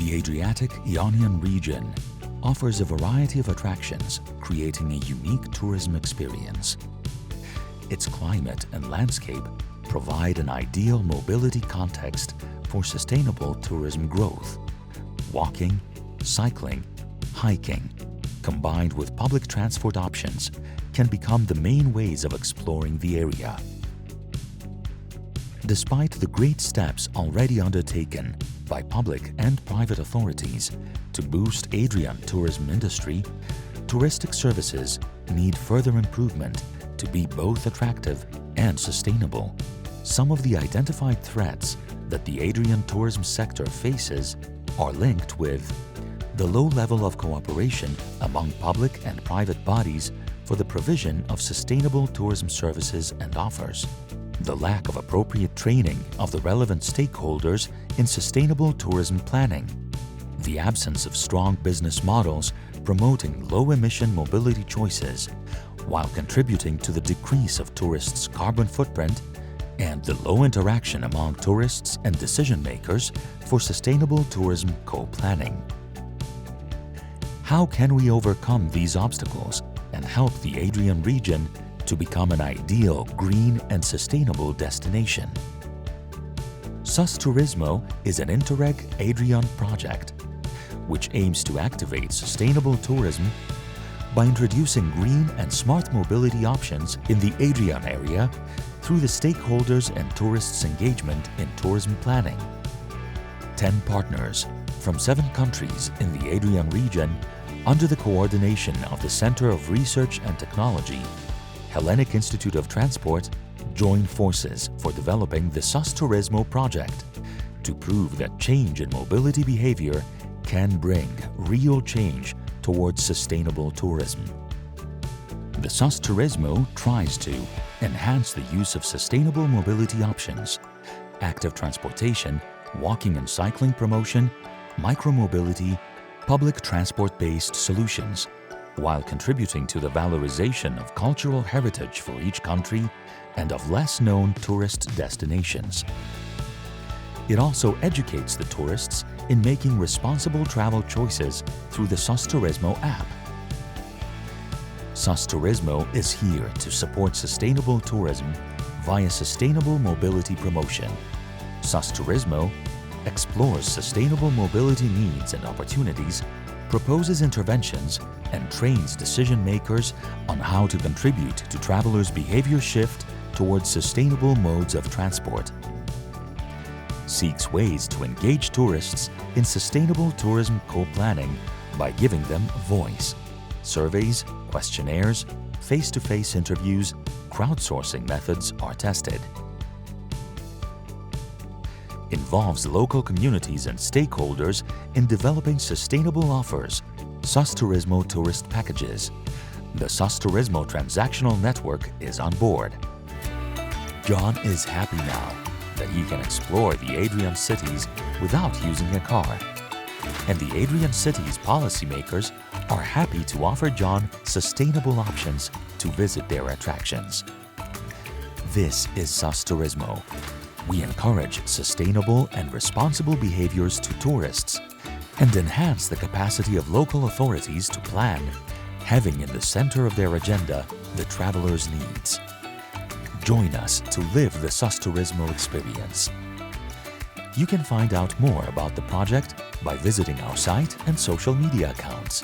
The Adriatic-Ionian region offers a variety of attractions, creating a unique tourism experience. Its climate and landscape provide an ideal mobility context for sustainable tourism growth. Walking, cycling, hiking, combined with public transport options, can become the main ways of exploring the area. Despite the great steps already undertaken by public and private authorities to boost Adrian tourism industry, touristic services need further improvement to be both attractive and sustainable. Some of the identified threats that the Adrian tourism sector faces are linked with the low level of cooperation among public and private bodies for the provision of sustainable tourism services and offers, the lack of appropriate training of the relevant stakeholders in sustainable tourism planning, the absence of strong business models promoting low-emission mobility choices while contributing to the decrease of tourists' carbon footprint, and the low interaction among tourists and decision-makers for sustainable tourism co-planning. How can we overcome these obstacles and help the Adrian region to become an ideal green and sustainable destination? SUSTORUSIMO is an Interreg Adrian project which aims to activate sustainable tourism by introducing green and smart mobility options in the Adrian area through the stakeholders and tourists' engagement in tourism planning. 10 partners from 7 countries in the Adrian region, under the coordination of the Center of Research and Technology, Hellenic Institute of Transport, join forces for developing the SUSTORUSIMO project to prove that change in mobility behavior can bring real change towards sustainable tourism. The SUSTORUSIMO tries to enhance the use of sustainable mobility options, active transportation, walking and cycling promotion, micromobility, public transport-based solutions, while contributing to the valorization of cultural heritage for each country and of less-known tourist destinations. It also educates the tourists in making responsible travel choices through the SUSTORUSIMO app. SUSTORUSIMO is here to support sustainable tourism via sustainable mobility promotion. SUSTORUSIMO explores sustainable mobility needs and opportunities, proposes interventions, and trains decision-makers on how to contribute to travelers' behavior shift towards sustainable modes of transport. Seeks ways to engage tourists in sustainable tourism co-planning by giving them voice. Surveys, questionnaires, face-to-face interviews, crowdsourcing methods are tested. Involves local communities and stakeholders in developing sustainable offers, SUSTORUSIMO tourist packages. The SUSTORUSIMO transactional network is on board. John is happy now that he can explore the Adrian cities without using a car. And the Adrian cities policymakers are happy to offer John sustainable options to visit their attractions. This is SUSTORUSIMO. We encourage sustainable and responsible behaviors to tourists and enhance the capacity of local authorities to plan, having in the center of their agenda the traveler's needs. Join us to live the SUSTORUSIMO experience. You can find out more about the project by visiting our site and social media accounts.